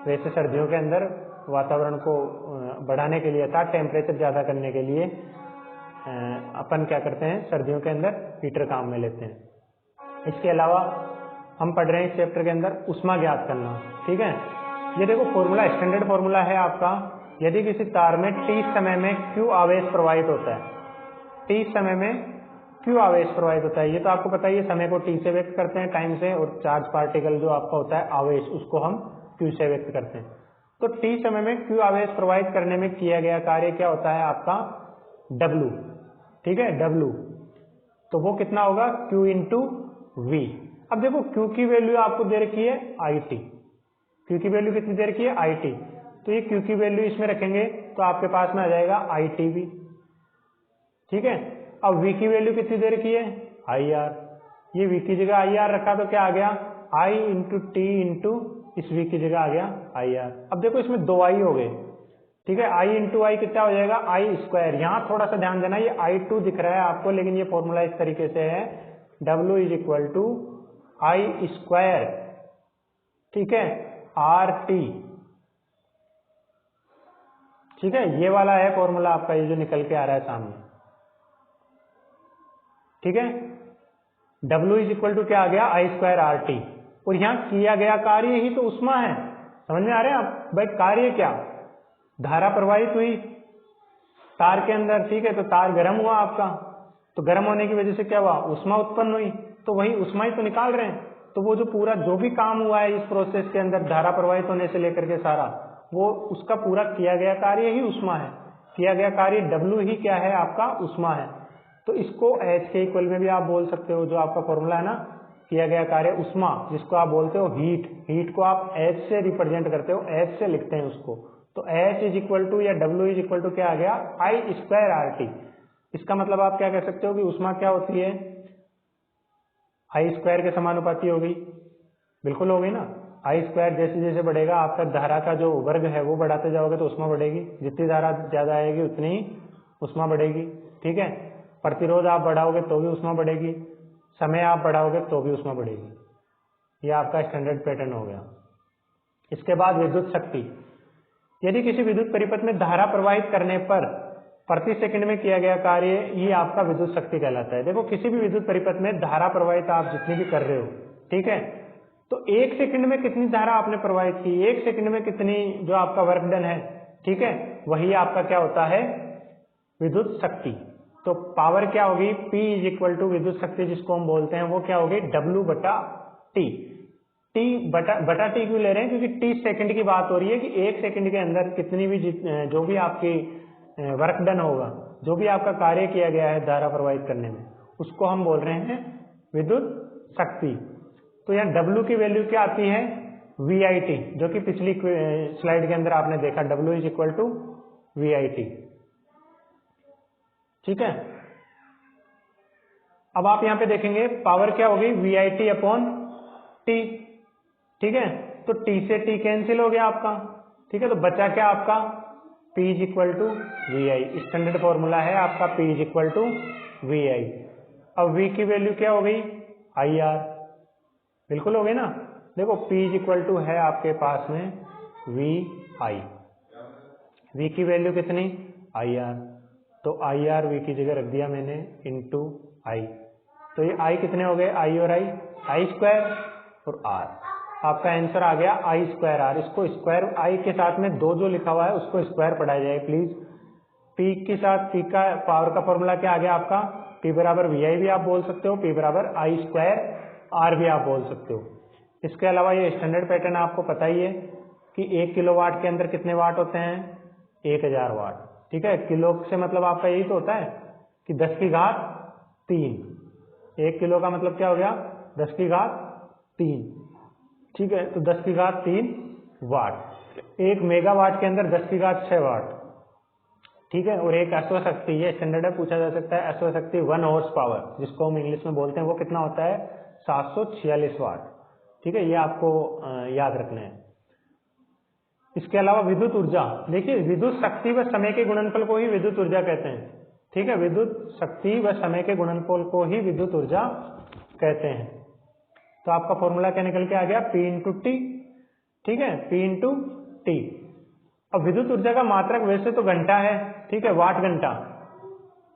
वैसे सर्दियों के अंदर वातावरण को बढ़ाने के लिए अर्थात टेम्परेचर ज्यादा करने के लिए अपन क्या करते हैं, सर्दियों के अंदर हीटर काम में लेते हैं। इसके अलावा हम पढ़ रहे हैं इस चैप्टर के अंदर उष्मा ज्ञात करना, ठीक है। ये देखो फॉर्मूला, स्टैंडर्ड फॉर्मूला है आपका, यदि किसी तार में T समय में Q आवेश प्रवाहित होता है, T समय में Q आवेश प्रवाहित होता है, ये तो आपको पता ही है, समय को T से व्यक्त करते हैं टाइम से, और चार्ज पार्टिकल जो आपका होता है आवेश, उसको हम Q से व्यक्त करते हैं। तो T समय में Q आवेश प्रवाहित करने में किया गया कार्य क्या होता है आपका, W, ठीक है, W। तो वो कितना होगा, Q इंटू V। अब देखो Q की वैल्यू आपको दे रखी है IT, Q की वैल्यू कितनी दे रखी है IT, तो ये Q की वैल्यू इसमें रखेंगे तो आपके पास में आ जाएगा ITV, ठीक है। अब V की वैल्यू कितनी दे रखी है IR, ये V की जगह IR रखा तो क्या आ गया, I इंटू T इंटू इस V की जगह आ गया IR। अब देखो इसमें 2 I हो गए, ठीक है, I इंटू I कितना हो जाएगा I स्क्वायर। यहाँ थोड़ा सा ध्यान देना, ये I2 दिख रहा है आपको, लेकिन ये फॉर्मूला इस तरीके से है, W is equal to I square, ठीक है, RT, ठीक है। ये वाला है फॉर्मूला आपका, ये जो निकल के आ रहा है सामने, ठीक है। W इज इक्वल टू क्या आ गया, I स्क्वायर RT, और यहाँ किया गया कार्य ही तो उष्मा है, समझ में आ रहे हैं आप भाई। कार्य क्या, धारा प्रवाहित हुई तार के अंदर, ठीक है, तो तार गर्म हुआ आपका, तो गर्म होने की वजह से क्या हुआ, उष्मा उत्पन्न हुई, तो वही उष्मा ही तो निकाल रहे हैं। तो वो जो पूरा जो भी काम हुआ है इस प्रोसेस के अंदर, धारा प्रवाहित होने से लेकर के सारा, वो उसका पूरा किया गया कार्य ही उष्मा है, किया गया कार्य W ही क्या है आपका, उष्मा है। तो इसको H के इक्वल में भी आप बोल सकते हो, जो आपका फॉर्मूला है ना, किया गया कार्य उष्मा, जिसको आप बोलते हो हीट, हीट को आप H से रिप्रेजेंट करते हो, H से लिखते हैं उसको, तो H इज इक्वल टू या W इज इक्वल टू क्या आ गया, I स्क्वायर RT। इसका मतलब आप क्या कह सकते हो कि ऊष्मा क्या होती है, I स्क्वायर के समानुपाती होगी, बिल्कुल होगी ना। I स्क्वायर जैसे जैसे बढ़ेगा आपका धारा का जो वर्ग है वो बढ़ाते जाओगे तो ऊष्मा बढ़ेगी, जितनी धारा ज्यादा आएगी उतनी ही ऊष्मा बढ़ेगी, ठीक है। प्रतिरोध आप बढ़ाओगे तो भी ऊष्मा बढ़ेगी, समय आप बढ़ाओगे तो भी ऊष्मा बढ़ेगी। यह आपका स्टैंडर्ड पैटर्न हो गया। इसके बाद विद्युत शक्ति। यदि किसी विद्युत परिपथ में धारा प्रवाहित करने पर प्रति सेकंड में किया गया कार्य, ये आपका विद्युत शक्ति कहलाता है। देखो किसी भी विद्युत परिपथ में धारा प्रवाहित आप जितनी भी कर रहे हो, ठीक है, तो एक सेकंड में कितनी धारा आपने प्रवाहित की, एक सेकंड में कितनी जो आपका वर्क डन है, ठीक है, वही आपका क्या होता है, विद्युत शक्ति। तो पावर क्या होगी, P इज इक्वल टू विद्युत शक्ति जिसको हम बोलते हैं वो क्या होगी, W बटा T। T बटा T क्यों ले रहे हैं, क्योंकि T सेकंड की बात हो रही है कि एक सेकंड के अंदर कितनी भी जो भी आपकी वर्क डन होगा, जो भी आपका कार्य किया गया है धारा प्रवाहित करने में, उसको हम बोल रहे हैं विद्युत शक्ति। तो यहाँ W की वैल्यू क्या आती है, VIT, जो कि पिछली स्लाइड के अंदर आपने देखा, W is equal to VIT, ठीक है। अब आप यहाँ पे देखेंगे पावर क्या होगी, VIT अपॉन T, ठीक है। तो T से T कैंसिल हो गया आपका, ठीक है। तो बचा क्या आपका, P is equal to VI। Standard formula है आपका P is equal to VI। अब V की वैल्यू क्या हो गई, IR, बिल्कुल हो गई ना। देखो P इज इक्वल टू है आपके पास में VI, V की वैल्यू कितनी, IR, तो IR V की जगह रख दिया मैंने इंटू I। तो ये I कितने हो गए, I और I स्क्वायर और R। आपका आंसर आ गया I स्क्वायर R। इसको स्क्वायर I के साथ में दो जो लिखा हुआ है उसको स्क्वायर पढ़ाया जाए प्लीज। P के साथ P का पावर का फॉर्मूला क्या आ गया आपका, P बराबर VI भी आप बोल सकते हो, P बराबर I स्क्वायर R भी आप बोल सकते हो। इसके अलावा ये स्टैंडर्ड पैटर्न आपको पता ही है कि 1 किलोवाट के अंदर कितने वाट होते हैं, 1000 वाट, ठीक है। किलो से मतलब आपका यही तो होता है कि 10 की घात 3, 1 किलो का मतलब क्या हो गया, 10 की घात 3, ठीक है। तो 10 की घात 3 वाट, 1 मेगावाट के अंदर 10 की घात 6 वाट, ठीक है। और एक अश्व शक्ति, ये स्टैंडर्ड है, पूछा जा सकता है, अश्व शक्ति 1 हॉर्स पावर जिसको हम इंग्लिश में बोलते हैं, वो कितना होता है, 746 वाट, ठीक है। ये आपको याद रखना है। इसके अलावा विद्युत ऊर्जा, देखिए विद्युत शक्ति व समय के गुणनफल को ही विद्युत ऊर्जा कहते हैं, ठीक है। विद्युत शक्ति व समय के गुणनफल को ही विद्युत ऊर्जा कहते हैं। तो आपका फॉर्मूला क्या निकल के आ गया, P इंटू टी, ठीक है, P इंटू टी। अब विद्युत ऊर्जा का मात्रक वैसे तो घंटा है, ठीक है, वाट घंटा,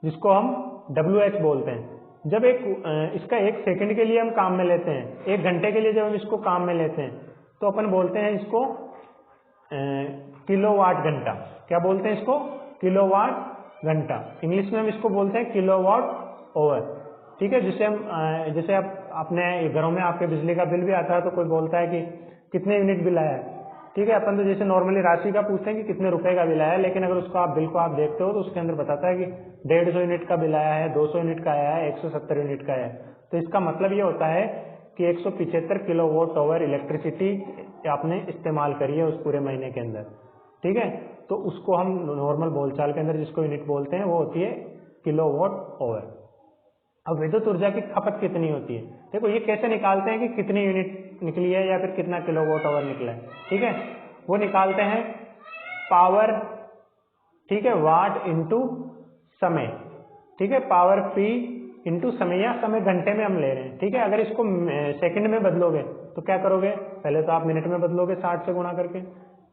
जिसको हम WH बोलते हैं। जब इसका 1 सेकंड के लिए हम काम में लेते हैं, 1 घंटे के लिए जब हम इसको काम में लेते हैं, तो अपन बोलते हैं इसको किलोवाट घंटा। क्या बोलते हैं इसको, किलोवाट घंटा। इंग्लिश में हम इसको बोलते हैं किलोवाट ओवर, ठीक है। जिसे हम जैसे आप अपने घरों में आपके बिजली का बिल भी आता है तो कोई बोलता है कि कितने यूनिट बिल आया है, ठीक है। अपन तो जैसे नॉर्मली राशि का पूछते हैं कि कितने रुपए का बिल आया है, लेकिन अगर उसको आप बिल को आप देखते हो तो उसके अंदर बताता है कि 150 यूनिट का बिल आया है, 200 यूनिट का आया है, 170 यूनिट का आया है। तो इसका मतलब ये होता है कि 175 किलोवाट आवर इलेक्ट्रिसिटी आपने इस्तेमाल करी है उस पूरे महीने के अंदर, ठीक है। तो उसको हम नॉर्मल बोलचाल के अंदर जिसको यूनिट बोलते हैं वो होती है किलोवाट आवर। अब विद्युत ऊर्जा की खपत कितनी होती है, देखो ये कैसे निकालते हैं कि कितनी यूनिट निकली है या फिर कितना किलोवाट आवर निकला है, ठीक है। वो निकालते हैं पावर, ठीक है, वाट इंटू समय, ठीक है, पावर P इंटू समय, या समय घंटे में हम ले रहे हैं, ठीक है। अगर इसको सेकंड में बदलोगे तो क्या करोगे, पहले तो आप मिनट में बदलोगे 60 से गुणा करके,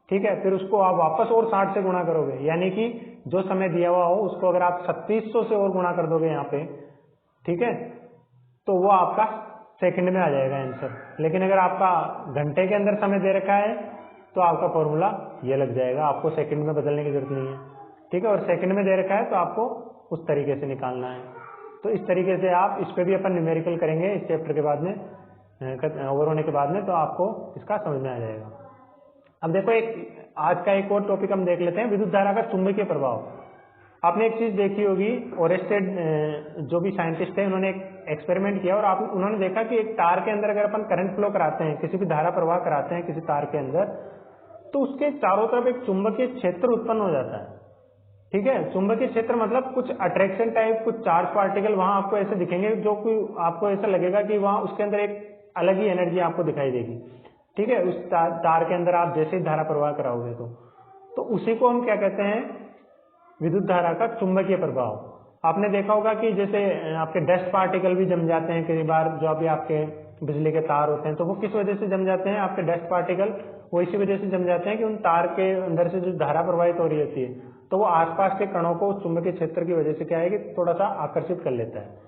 ठीक है, फिर उसको आप वापस और 60 से गुणा करोगे, यानी कि जो समय दिया हुआ हो उसको अगर आप 3600 से और गुणा कर दोगे यहाँ पे, ठीक है, तो वो आपका सेकंड में आ जाएगा आंसर। लेकिन अगर आपका घंटे के अंदर समय दे रखा है तो आपका फॉर्मूला ये लग जाएगा, आपको सेकंड में बदलने की जरूरत नहीं है, ठीक है। और सेकंड में दे रखा है तो आपको उस तरीके से निकालना है। तो इस तरीके से आप इस पे भी अपन न्यूमेरिकल करेंगे इस चैप्टर के बाद में, ओवर होने के बाद में, तो आपको इसका समझ में आ जाएगा। अब देखो आज का एक और टॉपिक हम देख लेते हैं, विद्युत धारा का चुंबकीय प्रभाव। आपने एक चीज देखी होगी, ओरेस्टेड जो भी साइंटिस्ट है उन्होंने एक एक्सपेरिमेंट किया और उन्होंने देखा कि एक तार के अंदर अगर अपन करंट फ्लो कराते हैं, किसी भी धारा प्रवाह कराते हैं किसी तार के अंदर, तो उसके चारों तरफ एक चुंबकीय क्षेत्र उत्पन्न हो जाता है। ठीक है, चुंबकीय क्षेत्र मतलब कुछ अट्रैक्शन टाइप, कुछ चार्ज पार्टिकल वहां आपको ऐसे दिखेंगे जो कि आपको ऐसा लगेगा कि वहां उसके अंदर एक अलग ही एनर्जी आपको दिखाई देगी। ठीक है, उस तार के अंदर आप जैसे ही धारा प्रवाह कराओगे तो उसी को हम क्या कहते हैं, विद्युत धारा का चुंबकीय प्रभाव। आपने देखा होगा कि जैसे आपके डस्ट पार्टिकल भी जम जाते हैं कई बार, जो अभी आपके बिजली के तार होते हैं, तो वो किस वजह से जम जाते हैं, आपके डस्ट पार्टिकल वो इसी वजह से जम जाते हैं कि उन तार के अंदर से जो धारा प्रवाहित हो रही होती है, तो वो आसपास के कणों को चुंबकीय क्षेत्र की वजह से क्या है कि थोड़ा सा आकर्षित कर लेता है।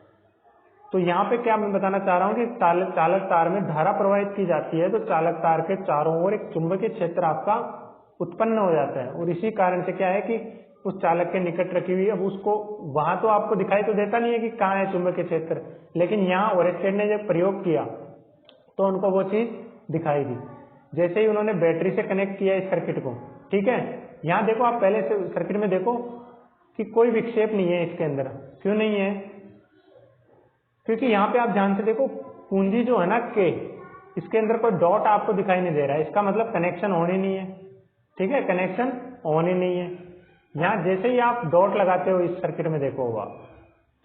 तो यहाँ पे क्या मैं बताना चाह रहा हूँ कि चालक तार में धारा प्रवाहित की जाती है, तो चालक तार के चारों ओर एक चुंबकीय क्षेत्र आपका उत्पन्न हो जाता है। और इसी कारण से क्या है कि उस चालक के निकट रखी हुई, अब उसको वहां तो आपको दिखाई तो देता नहीं है कि कहाँ है चुंबकीय क्षेत्र, लेकिन यहाँ ओरेस्टेड ने जब प्रयोग किया तो उनको वो चीज दिखाई दी। जैसे ही उन्होंने बैटरी से कनेक्ट किया इस सर्किट को, ठीक है, यहाँ देखो आप पहले से सर्किट में देखो कि कोई विक्षेप नहीं है इसके अंदर। क्यों नहीं है? क्योंकि यहाँ पे आप ध्यान से देखो, कुंजी जो है ना के, इसके अंदर कोई डॉट आपको दिखाई नहीं दे रहा है, इसका मतलब कनेक्शन ऑन ही नहीं है। ठीक है, कनेक्शन ऑन ही नहीं है। यहाँ जैसे ही आप डॉट लगाते हो इस सर्किट में देखो होगा,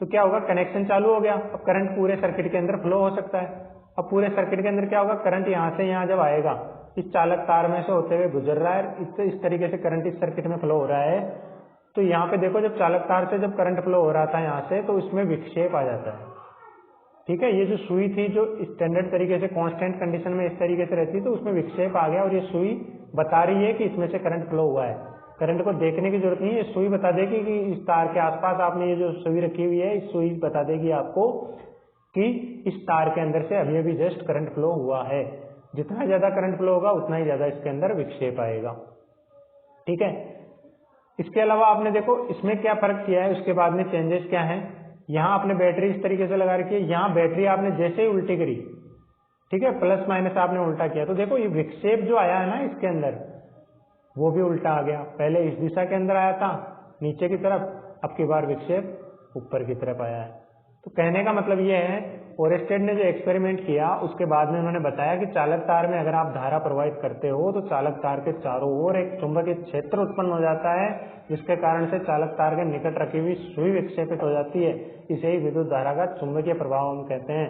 तो क्या होगा, कनेक्शन चालू हो गया। अब करंट पूरे सर्किट के अंदर फ्लो हो सकता है। अब पूरे सर्किट के अंदर क्या होगा, करंट यहाँ से यहाँ जब आएगा, इस चालक तार में से होते हुए गुजर रहा है, इस तरीके से करंट इस सर्किट में फ्लो हो रहा है। तो यहाँ पे देखो, जब चालक तार से जब करंट फ्लो हो रहा था यहाँ से, तो इसमें विक्षेप आ जाता है। ठीक है, ये जो सुई थी जो स्टैंडर्ड तरीके से कांस्टेंट कंडीशन में इस तरीके से रहती है, तो उसमें विक्षेप आ गया और ये सुई बता रही है कि इसमें से करंट फ्लो हुआ है। करंट को देखने की जरूरत नहीं है, ये सुई बता देगी कि इस तार के आसपास आपने ये जो सुई रखी हुई है, इस सुई बता देगी आपको कि इस तार के अंदर से अभी अभी जस्ट करंट फ्लो हुआ है। जितना ज्यादा करंट फ्लो होगा उतना ही ज्यादा इसके अंदर विक्षेप आएगा। ठीक है, इसके अलावा आपने देखो इसमें क्या फर्क किया है, उसके बाद में चेंजेस क्या है। यहाँ आपने बैटरी इस तरीके से लगा रखी है, यहाँ बैटरी आपने जैसे ही उल्टी करी, ठीक है, प्लस माइनस आपने उल्टा किया, तो देखो ये विक्षेप जो आया है ना इसके अंदर, वो भी उल्टा आ गया। पहले इस दिशा के अंदर आया था नीचे की तरफ, अब की बार विक्षेप ऊपर की तरफ आया है। तो कहने का मतलब ये है, ओरेस्टेड ने जो एक्सपेरिमेंट किया उसके बाद में उन्होंने बताया कि चालक तार में अगर आप धारा प्रवाहित करते हो तो चालक तार के चारों ओर एक चुंबकीय क्षेत्र उत्पन्न हो जाता है, जिसके कारण से चालक तार के निकट रखी हुई सुई विक्षेपित हो जाती है। इसे ही विद्युत धारा का चुंबकीय प्रभाव हम कहते हैं।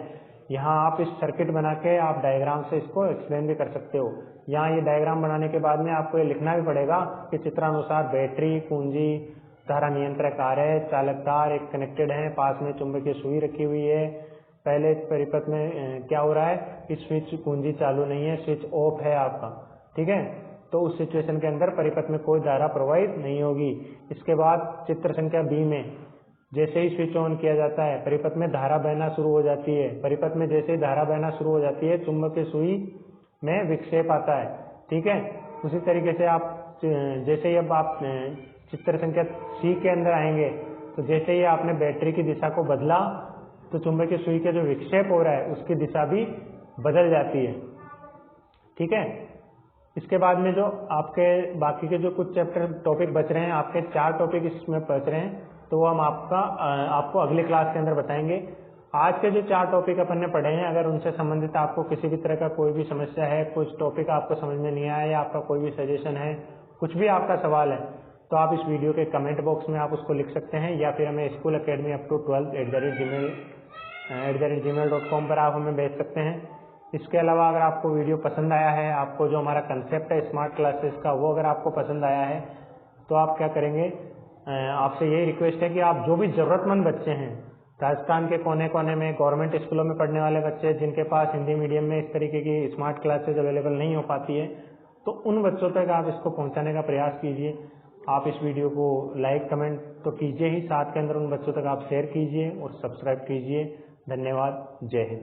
यहाँ आप इस सर्किट बना के आप डायग्राम से इसको एक्सप्लेन भी कर सकते हो। यहाँ ये डायग्राम बनाने के बाद में आपको ये लिखना भी पड़ेगा कि चित्रानुसार बैटरी, कुंजी, धारा नियंत्रक आ रहे, चालक तार एक कनेक्टेड है, पास में चुंबकीय सुई रखी हुई है। पहले परिपथ में क्या हो रहा है, इस स्विच कुंजी चालू नहीं है, स्विच ऑफ है आपका। ठीक है, तो उस सिचुएशन के अंदर परिपथ में कोई धारा प्रवाहित नहीं होगी। इसके बाद चित्र संख्या बी में जैसे ही स्विच ऑन किया जाता है, परिपथ में धारा बहना शुरू हो जाती है। परिपथ में जैसे ही धारा बहना शुरू हो जाती है, चुंबकीय सुई में विक्षेप आता है। ठीक है, उसी तरीके से आप जैसे ही अब आप चित्र संख्या सी के अंदर आएंगे, तो जैसे ही आपने बैटरी की दिशा को बदला, तो चुंबकीय सुई के जो विक्षेप हो रहा है उसकी दिशा भी बदल जाती है। ठीक है, इसके बाद में जो आपके बाकी के जो कुछ चैप्टर टॉपिक बच रहे हैं, आपके 4 टॉपिक इसमें बच रहे हैं, तो वो हम आपको अगली क्लास के अंदर बताएंगे। आज के जो 4 टॉपिक अपन ने पढ़े हैं, अगर उनसे संबंधित आपको किसी भी तरह का कोई भी समस्या है, कुछ टॉपिक आपको समझ में नहीं आया या आपका कोई भी सजेशन है, कुछ भी आपका सवाल है, तो आप इस वीडियो के कमेंट बॉक्स में आप उसको लिख सकते हैं, या फिर हमें school academy up to 12 @gmail.com पर आप हमें भेज सकते हैं। इसके अलावा अगर आपको वीडियो पसंद आया है, आपको जो हमारा कंसेप्ट है स्मार्ट क्लासेस का, वो अगर आपको पसंद आया है, तो आप क्या करेंगे, आपसे यही रिक्वेस्ट है कि आप जो भी ज़रूरतमंद बच्चे हैं, राजस्थान के कोने कोने में गवर्नमेंट स्कूलों में पढ़ने वाले बच्चे जिनके पास हिंदी मीडियम में इस तरीके की स्मार्ट क्लासेज अवेलेबल नहीं हो पाती है, तो उन बच्चों तक आप इसको पहुंचाने का प्रयास कीजिए। आप इस वीडियो को लाइक कमेंट तो कीजिए ही, साथ के अंदर उन बच्चों तक आप शेयर कीजिए और सब्सक्राइब कीजिए। धन्यवाद। जय हिंद।